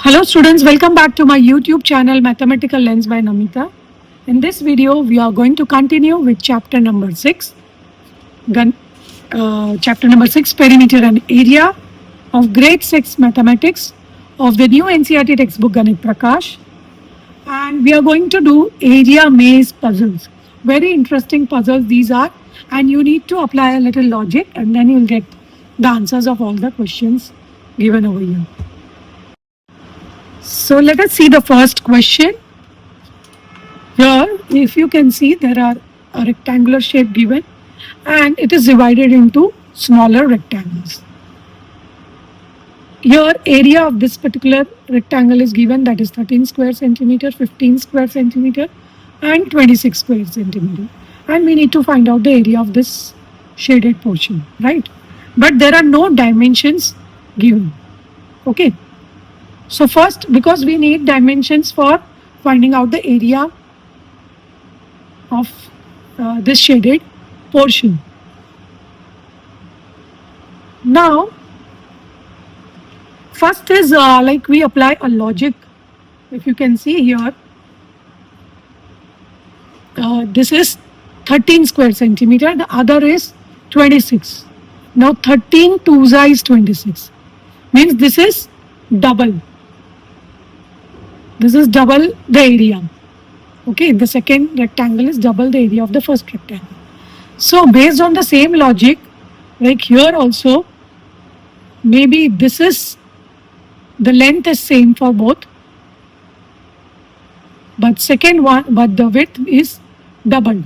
Hello students, welcome back to my YouTube channel Mathematical Lens by Namita. In this video, we are going to continue with chapter number 6, perimeter and area of grade 6 mathematics of the new NCERT textbook Ganit Prakash. And we are going to do area maze puzzles. Very interesting puzzles these are, and you need to apply a little logic and then you'll get the answers of all the questions given over here. So let us see the first question. Here, if you can see, there are a rectangular shape given and it is divided into smaller rectangles. Here, area of this particular rectangle is given, that is 13 square centimeter, 15 square centimeter and 26 square centimeter. And we need to find out the area of this shaded portion, right? But there are no dimensions given. Okay. So first, because we need dimensions for finding out the area of this shaded portion. Now, first is like we apply a logic. If you can see here, this is 13 square centimeter, the other is 26. Now 13 2s is 26. Means this is double. This is double the area. Okay, the second rectangle is double the area of the first rectangle. So based on the same logic, like here also, maybe this is, the length is same for both, but second one, but the width is doubled.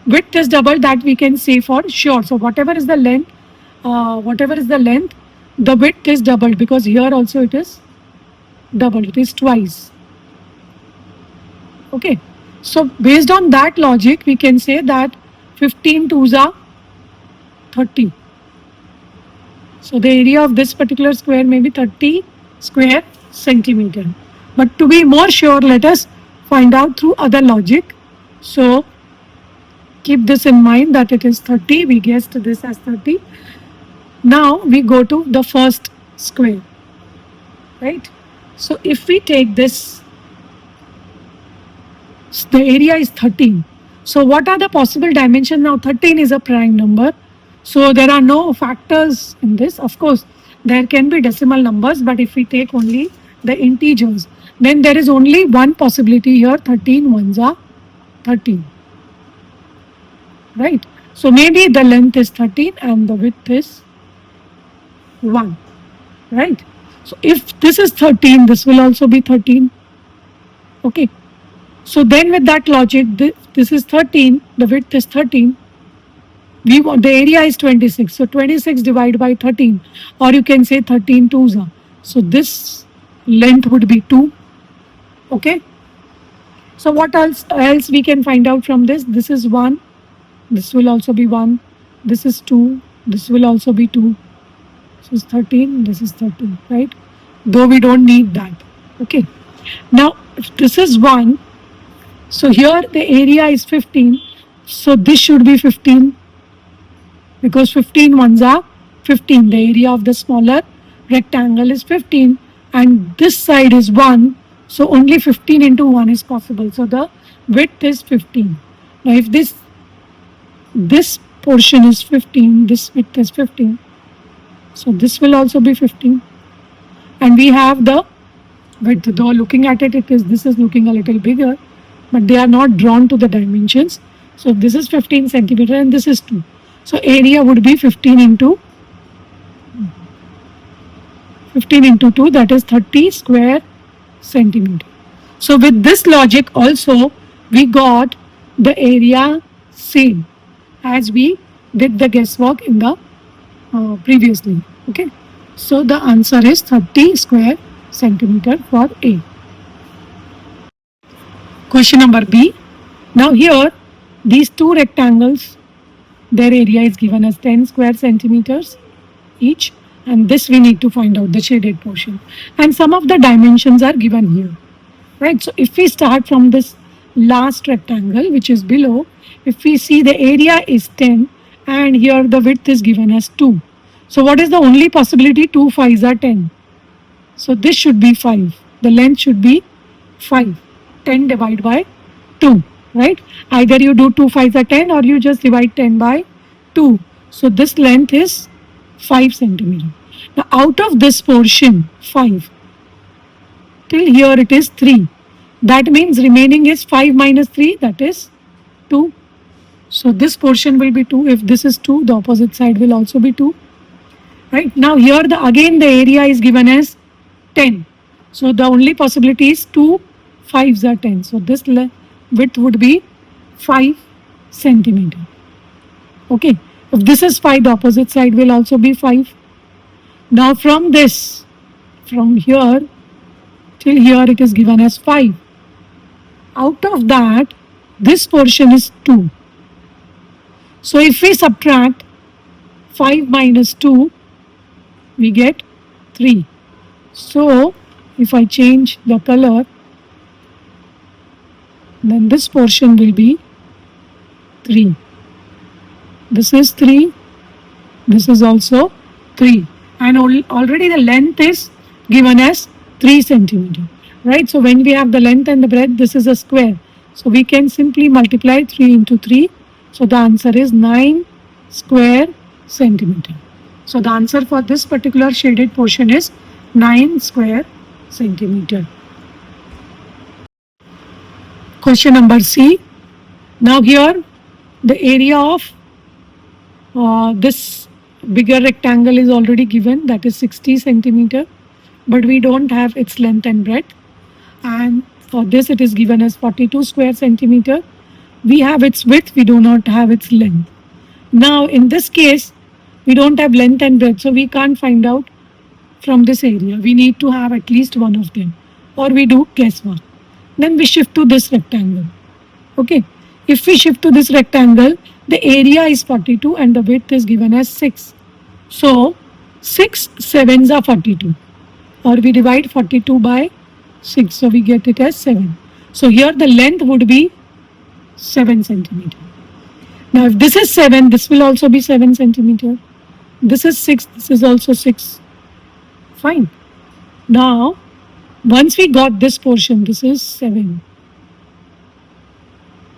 Width is double, that we can say for sure. So whatever is the length, the width is doubled, because here also it is doubled, it is twice. Okay, so based on that logic, we can say that 15 2s are 30. So the area of this particular square may be 30 square centimeter. But to be more sure, let us find out through other logic. So keep this in mind that it is 30. We guessed this as 30. Now we go to the first square, right? So if we take this, the area is 13. So what are the possible dimensions now? 13 is a prime number. So there are no factors in this. Of course, there can be decimal numbers, but if we take only the integers, then there is only one possibility here, 13 ones are 13. Right? So maybe the length is 13 and the width is 1. Right? So if this is 13, this will also be 13. Okay. So then with that logic, this is 13, the width is 13. We want, the area is 26. So 26 divided by 13, or you can say 13 2s are. So this length would be 2. Okay. So what else we can find out from this? This is 1. This will also be 1. This is 2. This will also be 2. This is 13. This is 13. Right? Though we don't need that. Okay. Now, if this is 1, so here the area is 15. So this should be 15. Because 15 ones are 15. The area of the smaller rectangle is 15. And this side is 1. So only 15 into 1 is possible. So the width is 15. Now if this portion is 15, this width is 15. So this will also be 15. And we have the width. Though looking at it, this is looking a little bigger, but they are not drawn to the dimensions. So this is 15 centimeter and this is 2. So area would be 15 into 2, that is 30 square centimeter. So with this logic also, we got the area same as we did the guesswork in the previously. Okay. So the answer is 30 square centimeter for A. Question number B. Now here, these two rectangles, their area is given as 10 square centimeters each, and this we need to find out the shaded portion. And some of the dimensions are given here. Right? So if we start from this last rectangle, which is below, if we see the area is 10 and here the width is given as 2. So what is the only possibility? 2 5s are 10. So this should be 5. the length should be 5. 10 divided by 2, right? Either you do 2 5s are 10 or you just divide 10 by 2. So this length is 5 centimeter. Now out of this portion 5 till here it is 3. That means remaining is 5 minus 3, that is 2. So this portion will be 2. If this is 2, the opposite side will also be 2. Right? Now here again the area is given as 10. So the only possibility is 2 5s are 10. So this width would be 5 centimeter. Okay. If this is 5, the opposite side will also be 5. Now from this, from here till here it is given as 5. Out of that, this portion is 2. So if we subtract 5 minus 2, we get 3. So if I change the color, then this portion will be 3. This is 3. This is also 3. And already the length is given as 3 centimeter. Right? So when we have the length and the breadth, this is a square. So we can simply multiply 3 into 3. So the answer is 9 square centimeter. So the answer for this particular shaded portion is 9 square centimeter. Question number C. Now here the area of this bigger rectangle is already given, that is 60 centimeter, but we don't have its length and breadth. And for this it is given as 42 square centimeter. We have its width, we do not have its length. Now in this case, we don't have length and breadth, so we can't find out from this area. We need to have at least one of them, or we do guesswork. Then we shift to this rectangle. Okay, if we shift to this rectangle, the area is 42 and the width is given as 6. So 6 7s are 42, or we divide 42 by 6, so we get it as 7. So here the length would be 7 centimeter. Now if this is 7, this will also be 7 centimeter. This is 6, this is also 6. Fine. Now once we got this portion, this is 7.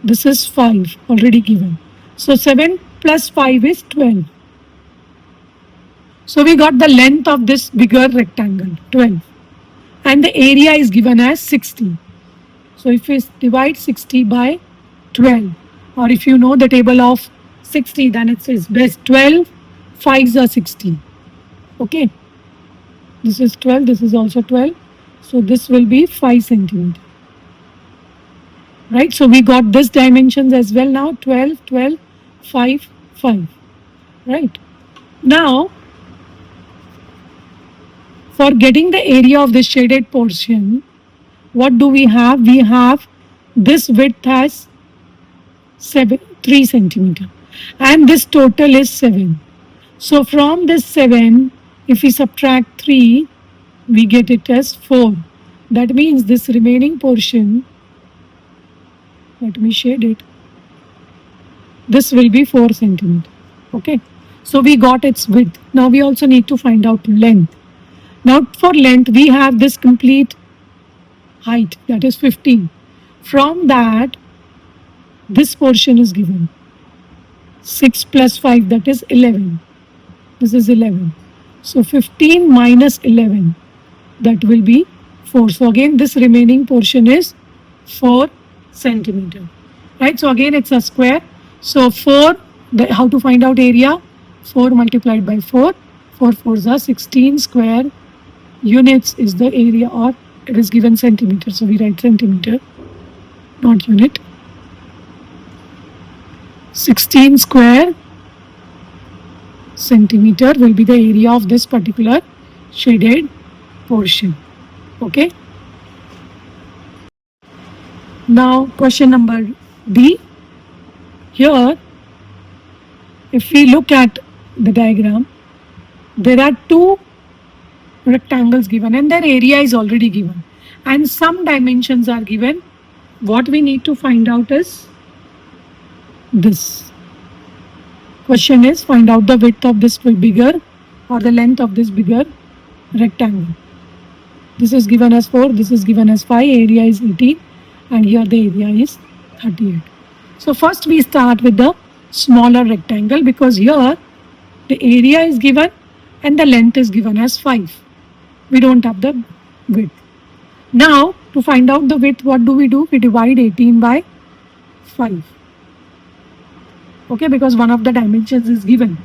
This is 5 already given. So 7 plus 5 is 12. So we got the length of this bigger rectangle, 12. And the area is given as 60. So if we divide 60 by 12, or if you know the table of 60, then it says best 12, 5s are 60. Okay. This is 12, this is also 12. So this will be 5 centimeter. Right. So we got this dimensions as well now, 12, 12, 5, 5. Right. Now, for getting the area of the shaded portion, what do we have? We have this width as 3 centimeter and this total is 7. So from this 7, if we subtract 3, we get it as 4. That means this remaining portion, let me shade it, this will be 4 centimeter. Okay. So we got its width. Now we also need to find out length. Now for length, we have this complete height, that is 15. From that, this portion is given. 6 plus 5, that is 11. This is 11. So 15 minus 11, that will be 4. So again, this remaining portion is 4 centimeter. Right? So again, it's a square. So 4, how to find out area? 4 multiplied by 4. 4 4s are 16 square units is the area, or it is given centimeter. So we write centimeter, not unit. 16 square centimeter will be the area of this particular shaded portion. Okay. Now question number D. Here, if we look at the diagram, there are two rectangles given and their area is already given and some dimensions are given. What we need to find out is this. Question is, find out the width of this bigger or the length of this bigger rectangle. This is given as 4, this is given as 5, area is 18, and here the area is 38. So first we start with the smaller rectangle, because here the area is given and the length is given as 5. We don't have the width. Now to find out the width, what do? We divide 18 by 5. Okay, because one of the dimensions is given.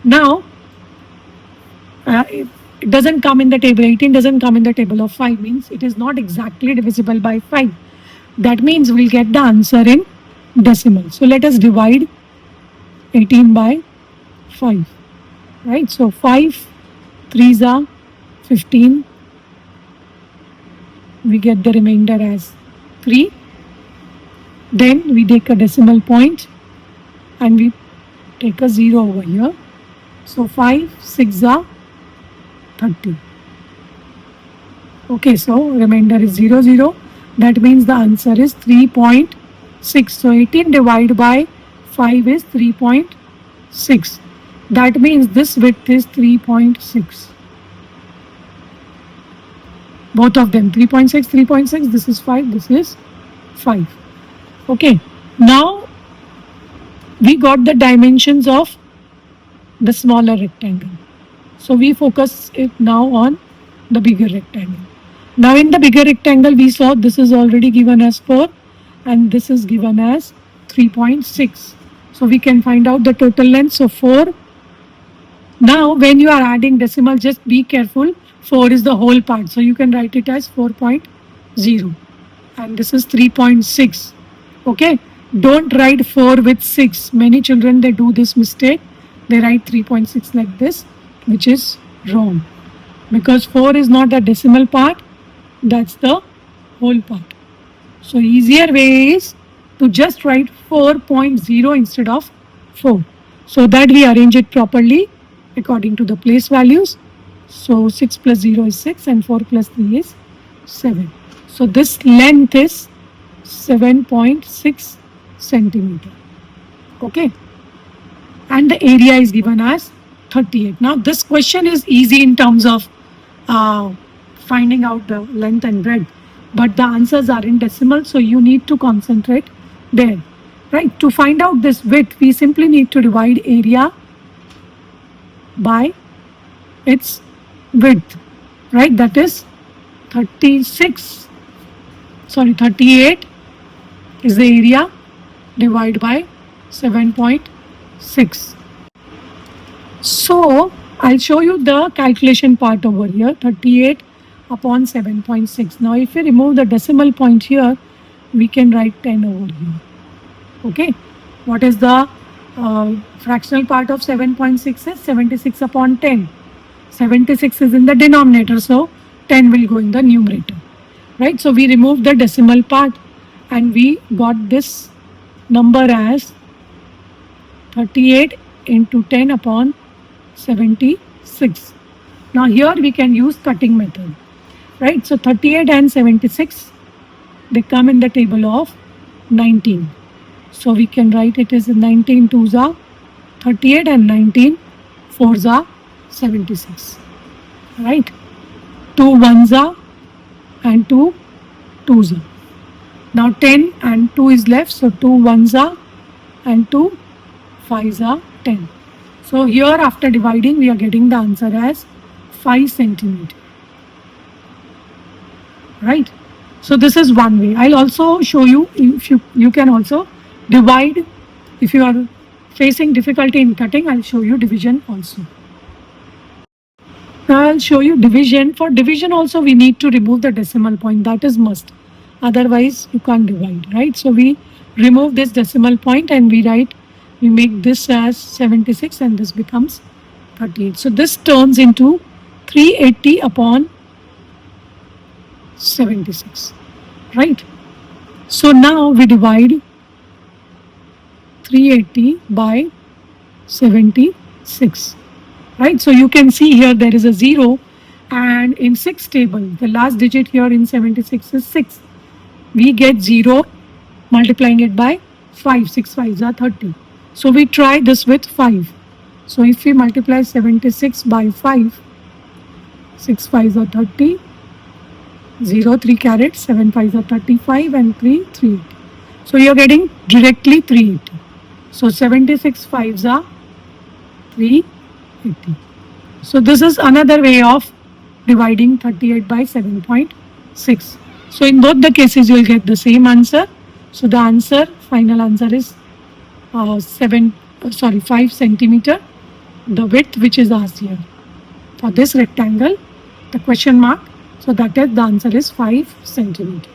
Now it doesn't come in the table. 18 doesn't come in the table of 5, means it is not exactly divisible by 5. That means we'll get the answer in decimal. So let us divide 18 by 5. Right, so 5 3s are 15. We get the remainder as 3. Then we take a decimal point and we take a 0 over here. So 5 6 are 30. Okay, so remainder is 0 0. That means the answer is 3.6. So 18 divided by 5 is 3.6. That means this width is 3.6. Both of them 3.6, 3.6. This is 5, this is 5. Okay, now we got the dimensions of the smaller rectangle. So we focus it now on the bigger rectangle. Now in the bigger rectangle we saw this is already given as 4 and this is given as 3.6. So we can find out the total length. So 4. Now when you are adding decimal, just be careful. 4 is the whole part. So you can write it as 4.0 and this is 3.6. Okay. Don't write 4 with 6. Many children, they do this mistake. They write 3.6 like this, which is wrong. Because 4 is not the decimal part. That's the whole part. So easier way is to just write 4.0 instead of 4. So that we arrange it properly according to the place values. So 6 plus 0 is 6 and 4 plus 3 is 7. So this length is 7.6 centimeter. Okay. And the area is given as 38. Now this question is easy in terms of finding out the length and breadth. But the answers are in decimal, so you need to concentrate there. Right. To find out this width, we simply need to divide area by its width, right? That is 38 is the area, divided by 7.6. So I'll show you the calculation part over here. 38 upon 7.6. Now if we remove the decimal point here, we can write 10 over here. Okay, what is the fractional part of 7.6 is 76 upon 10. 76 is in the denominator, so 10 will go in the numerator. Right, so we remove the decimal part and we got this number as 38 into 10 upon 76. Now here we can use cutting method. Right, so 38 and 76, they come in the table of 19. So we can write it as 19 2s are 38 and 19 4s are 76. Right, 2 1s are and 2 2s are. Now 10 and 2 is left, so 2 1s are and 2 5s are 10. So here after dividing we are getting the answer as 5 centimeter. Right, so this is one way. I'll also show you, if you can also divide. If you are facing difficulty in cutting, I'll show you division also. Now I'll show you division. For division also we need to remove the decimal point. That is must. Otherwise you can't divide. Right, so we remove this decimal point and we make this as 76 and this becomes 38. So this turns into 380 upon 76. Right, so now we divide 380 by 76. Right, so you can see here there is a 0 and in 6 table the last digit here in 76 is 6. We get 0 multiplying it by 5. 6 5s are 30. So we try this with 5. So if we multiply 76 by 5, 6 5s are 30 0, 3 carats, 7 5s are 35 and 3, 380. So you're getting directly 380. So 76 5s are 380. So this is another way of dividing 38 by 7.6. So in both the cases you will get the same answer. So the answer, final answer is 5 centimeter, the width which is asked here. For this rectangle, the question mark, so that is the answer is 5 centimeter.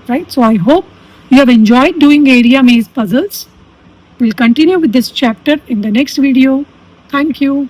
Right? So I hope you have enjoyed doing area maze puzzles. We'll continue with this chapter in the next video. Thank you.